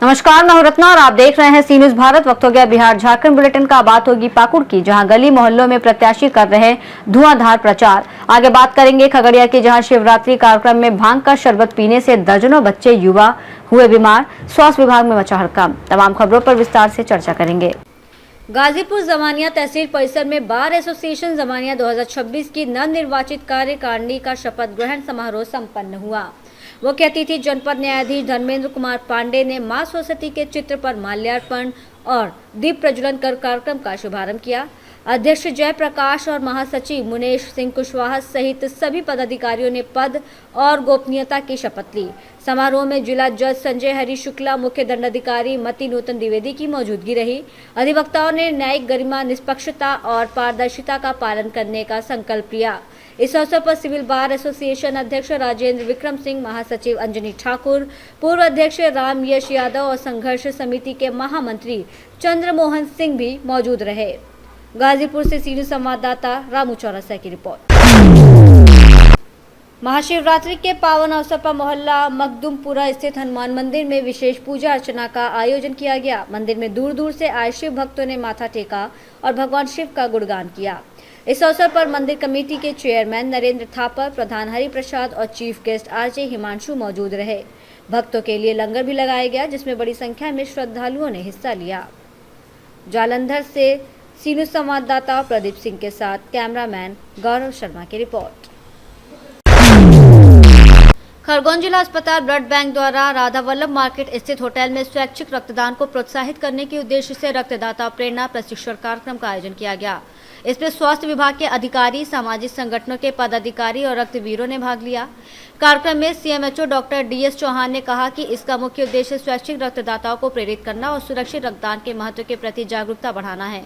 नमस्कार, मैं हूं रत्ना और आप देख रहे हैं सी न्यूज भारत। वक्त हो गया बिहार झारखंड बुलेटिन का। बात होगी पाकुड़ की, जहां गली मोहल्लों में प्रत्याशी कर रहे धुआंधार प्रचार। आगे बात करेंगे खगड़िया की, जहां शिवरात्रि कार्यक्रम में भांग का शरबत पीने से दर्जनों बच्चे युवा हुए बीमार। स्वास्थ्य विभाग में मचा हड़कंप। तमाम खबरों पर विस्तार से चर्चा करेंगे। गाजीपुर जमानिया तहसील परिसर में बार एसोसिएशन जमानिया 2026 की नवनिर्वाचित कार्यकारिणी का शपथ ग्रहण समारोह संपन्न हुआ। मुख्य अतिथि जनपद न्यायाधीश धर्मेंद्र कुमार पांडे ने मां सरस्वती के चित्र पर माल्यार्पण और दीप प्रज्वलन कर कार्यक्रम का शुभारंभ किया। अध्यक्ष जयप्रकाश और महासचिव मुनेश सिंह कुशवाहा सहित सभी पदाधिकारियों ने पद और गोपनीयता की शपथ ली। समारोह में जिला जज संजय हरि शुक्ला, मुख्य दंडाधिकारी मति नूतन द्विवेदी की मौजूदगी रही। अधिवक्ताओं ने न्यायिक गरिमा, निष्पक्षता और पारदर्शिता का पालन करने का संकल्प लिया। इस अवसर पर सिविल बार एसोसिएशन अध्यक्ष राजेंद्र विक्रम सिंह, महासचिव अंजनी ठाकुर, पूर्व अध्यक्ष राम यश यादव और संघर्ष समिति के महामंत्री चंद्रमोहन सिंह भी मौजूद रहे। गाजीपुर से सी न्यूज संवाददाता रामू चौरसिया की रिपोर्ट। महाशिवरात्रि के पावन अवसर पर मोहल्ला मखदुमपुरा स्थित हनुमान मंदिर में विशेष पूजा अर्चना का आयोजन किया गया। मंदिर में दूर दूर से आए शिव भक्तों ने माथा टेका और भगवान शिव का गुणगान किया। इस अवसर पर मंदिर कमेटी के चेयरमैन नरेंद्र थापर, प्रधान हरि प्रसाद और चीफ गेस्ट आरजे हिमांशु मौजूद रहे। भक्तों के लिए लंगर भी लगाया गया, जिसमें बड़ी संख्या में श्रद्धालुओं ने हिस्सा लिया। जालंधर से सी न्यूज संवाददाता प्रदीप सिंह के साथ कैमरामैन गौरव शर्मा की रिपोर्ट। खरगोन जिला अस्पताल ब्लड बैंक द्वारा राधा वल्लभ मार्केट स्थित होटल में स्वैच्छिक रक्तदान को प्रोत्साहित करने के उद्देश्य से रक्तदाता प्रेरणा प्रशिक्षण कार्यक्रम का आयोजन किया गया। इसमें स्वास्थ्य विभाग के अधिकारी, सामाजिक संगठनों के पदाधिकारी और रक्तवीरों ने भाग लिया। कार्यक्रम में सीएमएचओ डॉक्टर डीएस चौहान ने कहा कि इसका मुख्य उद्देश्य स्वैच्छिक रक्तदाताओं को प्रेरित करना और सुरक्षित रक्तदान के महत्व के प्रति जागरूकता बढ़ाना है।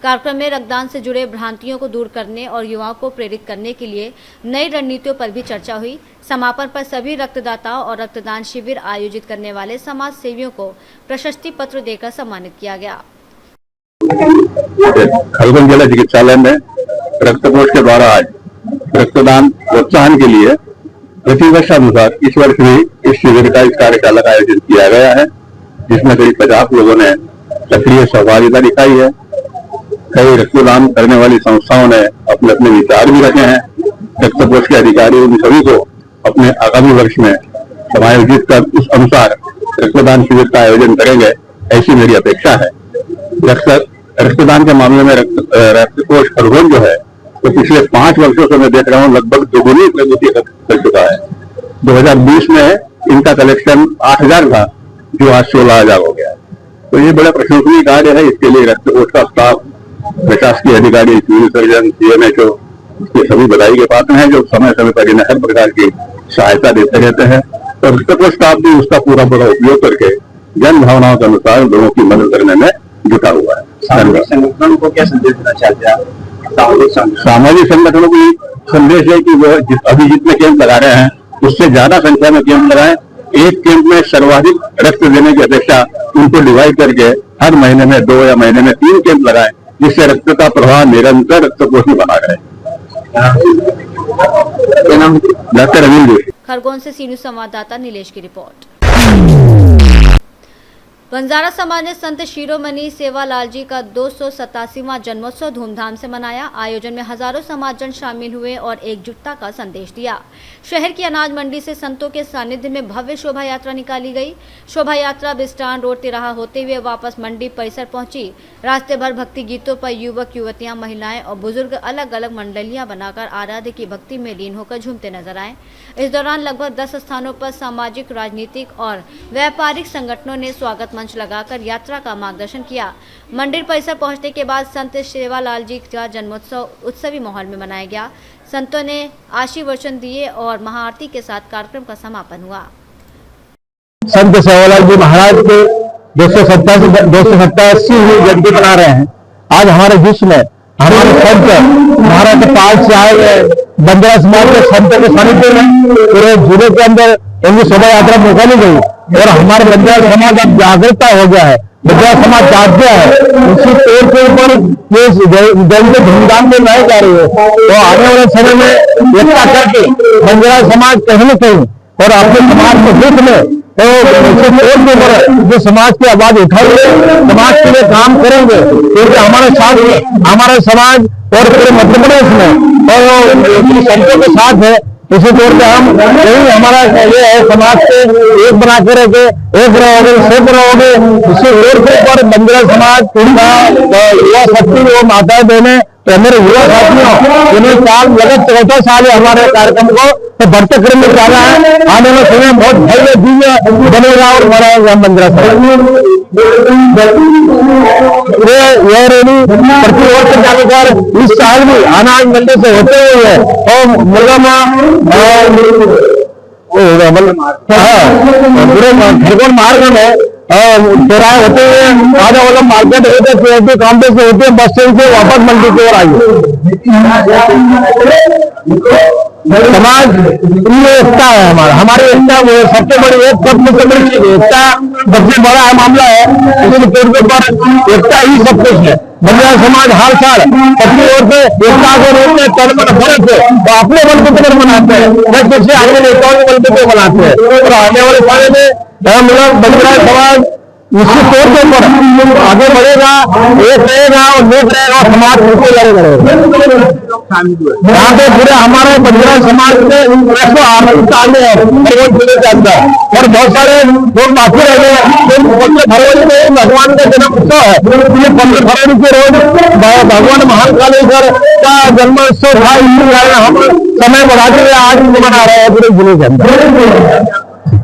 कार्यक्रम में रक्तदान से जुड़े भ्रांतियों को दूर करने और युवाओं को प्रेरित करने के लिए नई रणनीतियों पर भी चर्चा हुई। समापन पर सभी रक्तदाताओं और रक्तदान शिविर आयोजित करने वाले समाज सेवियों को प्रशस्ति पत्र देकर सम्मानित किया गया। खरगोन जिला चिकित्सालय में रक्तकोष के द्वारा आज रक्तदान प्रोत्साहन के लिए प्रतिवर्षानुसार इस वर्ष भी इस शिविर का इस कार्यशाला का आयोजन किया गया है, जिसमें करीब 50 लोगों ने सक्रिय सहभागिता दिखाई है। कई रक्तदान करने वाली संस्थाओं ने अपने अपने विचार भी रखे हैं। रक्तकोष के अधिकारियों ने सभी को अपने आगामी वर्ष में समायोजित कर उस अनुसार रक्तदान शिविर का आयोजन करेंगे, ऐसी मेरी अपेक्षा है। रक्तदान के मामले में रक्तकोष खरगोन जो है तो पिछले 5 वर्षों से मैं देख रहा हूँ लगभग दोगुनी प्रगति कर चुका है। 2020 में इनका कलेक्शन 8000 था, जो आज 16000 हो गया। तो ये बड़ा प्रशंसनीय कार्य है। इसके लिए रक्तकोष का स्टाफ, प्रशासकीय अधिकारी, सिविल सर्जन, सीएमएचओ इसके सभी बधाई के पात्र हैं, जो समय समय पर इन्हें हर प्रकार की सहायता देते रहते हैं। तो रक्तकोष स्टाफ भी उसका पूरा उपयोग करके जन भावनाओं के अनुसार लोगों की मदद करने में जुटा हुआ है। सामाजिक संगठनों को क्या संदेश देना चाहते हैं? सामाजिक संगठनों को संदेश है कि वो अभी जितने कैंप लगा रहे हैं उससे ज्यादा संख्या में कैंप लगाएं। एक कैंप में सर्वाधिक रक्त देने की अपेक्षा उनको डिवाइड करके हर महीने में 2 या महीने में 3 कैंप लगाएं, जिससे रक्त का प्रवाह निरंतर रक्तकोष में बना रहे। डॉक्टर अनिल जोशी। खरगोन से सी न्यूज संवाददाता नीलेश की रिपोर्ट। बंजारा समाज ने संत शिरोमणि सेवालाल जी का 287वां जन्मोत्सव धूमधाम से मनाया। आयोजन में हजारों समाजजन शामिल हुए और एकजुटता का संदेश दिया। शहर की अनाज मंडी से संतों के सानिध्य में भव्य शोभा यात्रा निकाली गई। शोभा यात्रा बिस्टान रोड तिराहा होते हुए वापस मंडी परिसर पहुंची। रास्ते भर भक्ति गीतों पर युवक, युवतियां, महिलाएं और बुजुर्ग अलग अलग मंडलियां बनाकर आराध्य की भक्ति में लीन होकर झूमते नजर आए। इस दौरान लगभग 10 स्थानों पर सामाजिक, राजनीतिक और व्यापारिक संगठनों ने स्वागत मंच लगाकर यात्रा का मार्गदर्शन किया। मंदिर परिसर पहुंचने के बाद संत सेवालाल जी का जन्मोत्सव उत्सवी माहौल में मनाया गया। संतों ने आशीर्वचन दिए और महाआरती के साथ कार्यक्रम का समापन हुआ। संत सेवालाल जी महाराज के 287वीं जयंती मना रहे हैं। आज हमारे विश्व में हमारे संत महाराज पाल से आए बंजारा समाज के संतों के सानिध्य में पूरे जिले के अंदर इनकी शोभा यात्रा निकाली गई और हमारे बंजारा समाज अब जागरूकता हो गया है। बंजारा समाज जागृत है, उसी पेड़ के ऊपर ये जयंती धूमधाम से मनाई जा रही है। तो आने वाले समय में एकता करके बंजारा समाज कहीं न कहीं और अपने समाज को हित में तो जो समाज की आवाज उठाएंगे, समाज के लिए काम करेंगे, क्योंकि हमारे साथ हमारा समाज और पूरे मध्य प्रदेश में और संतों के साथ है। इसी तौर पे हम यही हमारा ये है, समाज के एक बना के रखे, एक रहोगे सब रहोगे। इसी तौर के ऊपर बंजारा समाज का युवा शक्ति वो माताएं बहने तो मेरे युवा साथियों जिन्हें साल लगभग 14 साल है हमारे कार्यक्रम को तो बढ़ते क्रम में जा रहा है। आने वाले समय में बहुत भव्य दिव्य बनेगा और बनाएगा बंजारा समाज। यह रैली प्रति वर्ष जाकर इस साल भी अनाज मंडी से होते हुए और मुर्गा पूरे खरगोन मार्ग में चौराहे होते हुए आधा वाला मार्केट होते कॉम्प्लेक्स से होते बस स्टैंड से वापस मंडी की ओर आई। समाज में एकता है हमारी एकता वो सबसे बड़ी सबसे बड़ी चीज एकता सबसे बड़ा मामला है। इसी तौर के ऊपर एकता ही सब कुछ है। बंजारा समाज हर साल अपनी ओर से एकता को रूप में तन मन फर्क है तो अपने बलबूते पर मनाते हैं, मैं सबसे आगे नेताओं के बलबूते बनाते हैं। और आने वाले समय में हम लोग बंजारा समाज निश्चित तौर के ऊपर आगे बढ़ेगा, एक रहेगा और नेक रहेगा और समाज बिल्कुल लड़ेगा। यहाँ पे पूरे हमारे बंजारा समाज में 108 है जिले के अंदर और बहुत सारे लोग बाकी रह गए। 15 फरवरी में भगवान का जन्म उत्सव है। 15 फरवरी के रोज भगवान महाकालेश्वर का जन्मोत्सव था। हम समय बढ़ाते हुए आज मना रहे हैं पूरे जिले के अंदर।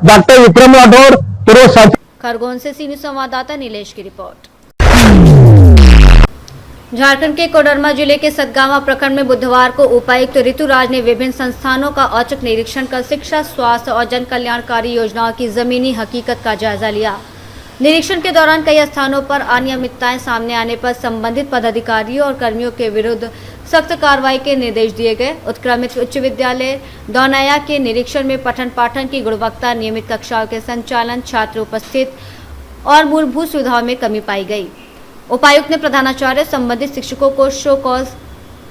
डॉक्टर विक्रम राठौर पूर्व खरगोन से सी न्यूज़ संवाददाता नीलेश की रिपोर्ट। झारखंड के कोडरमा जिले के सतगावा प्रखंड में बुधवार को उपायुक्त ऋतुराज ने विभिन्न संस्थानों का औचक निरीक्षण कर शिक्षा, स्वास्थ्य और जन कल्याणकारी योजनाओं की जमीनी हकीकत का जायजा लिया। निरीक्षण के दौरान कई स्थानों पर अनियमितताएं सामने आने पर संबंधित पदाधिकारियों और कर्मियों के विरुद्ध सख्त कार्रवाई के निर्देश दिए गए। उत्क्रमित उच्च विद्यालय दौनाया के निरीक्षण में पठन पाठन की गुणवत्ता, नियमित कक्षाओं के संचालन, छात्र उपस्थित और मूलभूत सुविधाओं में कमी पाई गई। उपायुक्त ने प्रधानाचार्य संबंधित शिक्षकों को शो कॉज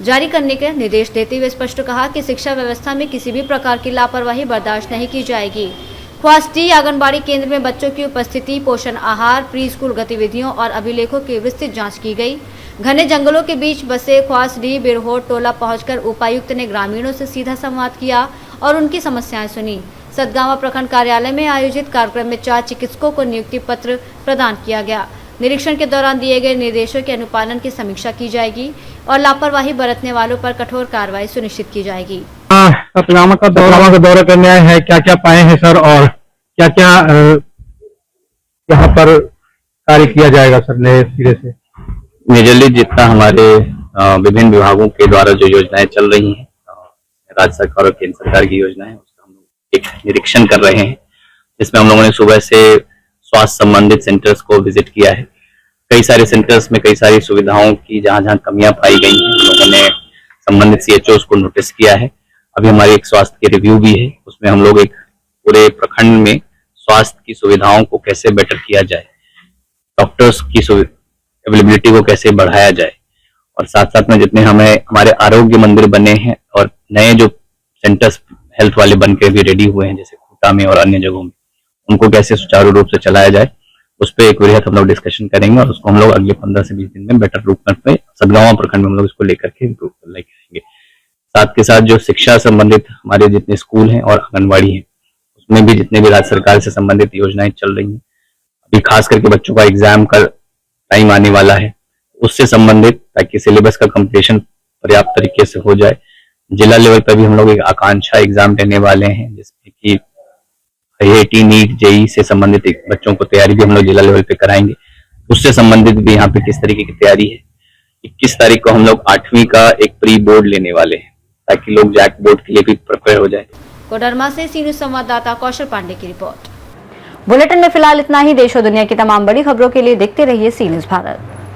जारी करने के निर्देश देते हुए स्पष्ट कहा कि शिक्षा व्यवस्था में किसी भी प्रकार की लापरवाही बर्दाश्त नहीं की जाएगी। ख्वासडी आंगनबाड़ी केंद्र में बच्चों की उपस्थिति, पोषण आहार, प्री स्कूल गतिविधियों और अभिलेखों की विस्तृत जांच की गई। घने जंगलों के बीच बसे ख्वासडी बिरहोर टोला पहुंचकर उपायुक्त ने ग्रामीणों से सीधा संवाद किया और उनकी समस्याएं सुनी। सतगावा प्रखंड कार्यालय में आयोजित कार्यक्रम में 4 चिकित्सकों को नियुक्ति पत्र प्रदान किया गया। निरीक्षण के दौरान दिए गए निर्देशों के अनुपालन की समीक्षा की जाएगी और लापरवाही बरतने वालों पर कठोर कार्रवाई सुनिश्चित की जाएगी। सतगावा का दौरा करने आए हैं, क्या क्या पाए हैं सर और क्या क्या यहाँ पर कार्य किया जाएगा सर नए सिरे से? मेजरली जितना हमारे विभिन्न विभागों के द्वारा जो योजनाएं चल रही हैं, राज्य सरकार और केंद्र सरकार की योजनाएं, उसका हम लोग एक निरीक्षण कर रहे हैं, जिसमें हम लोगों ने सुबह से स्वास्थ्य संबंधित सेंटर्स को विजिट किया है। कई सारे सेंटर्स में कई सारी सुविधाओं की जहां जहां कमियां पाई गई हैं, हम लोगों ने संबंधित CHOs को नोटिस किया है। अभी हमारी एक स्वास्थ्य की रिव्यू भी है, उसमें हम लोग एक पूरे प्रखंड में स्वास्थ्य की सुविधाओं को कैसे बेटर किया जाए, डॉक्टर्स की अवेलेबिलिटी को कैसे बढ़ाया जाए, और साथ साथ में जितने हमारे आरोग्य मंदिर बने हैं और नए जो सेंटर्स हेल्थ वाले बन के भी रेडी हुए हैं, जैसे खूटा में और अन्य जगहों में, उनको कैसे सुचारू रूप से चलाया जाए, उस पर एक वृहद हम लोग डिस्कशन करेंगे और उसको हम लोग अगले 15 से 20 दिन में बेटर रूप में सतगावा प्रखंड में हम लोग इसको लेकर के इम्प्रूव लेके आएंगे। साथ के साथ जो शिक्षा संबंधित हमारे जितने स्कूल हैं और आंगनबाड़ी हैं, उसमें भी जितने भी राज्य सरकार से संबंधित योजनाएं चल रही हैं, अभी खास करके बच्चों का एग्जाम का टाइम आने वाला है, उससे संबंधित ताकि सिलेबस का कंप्लीशन पर्याप्त तरीके से हो जाए। जिला लेवल पर भी हम लोग एक आकांक्षा एग्जाम लेने वाले हैं, जिसमें कि IIT नीट JEE से संबंधित बच्चों को तैयारी भी हम लोग जिला लेवल पे कराएंगे। उससे संबंधित भी यहाँ पे किस तरीके की तैयारी है। 21 तारीख को हम लोग 8वीं का एक प्री बोर्ड लेने वाले हैं, ताकि लोग जैक बोर्ड के लिए भी प्रिपेयर हो जाए। कोडरमा से सी न्यूज़ संवाददाता कौशल पांडे की रिपोर्ट। बुलेटिन में फिलहाल इतना ही। देश और दुनिया की तमाम बड़ी खबरों के लिए देखते रहिए सी न्यूज़ भारत।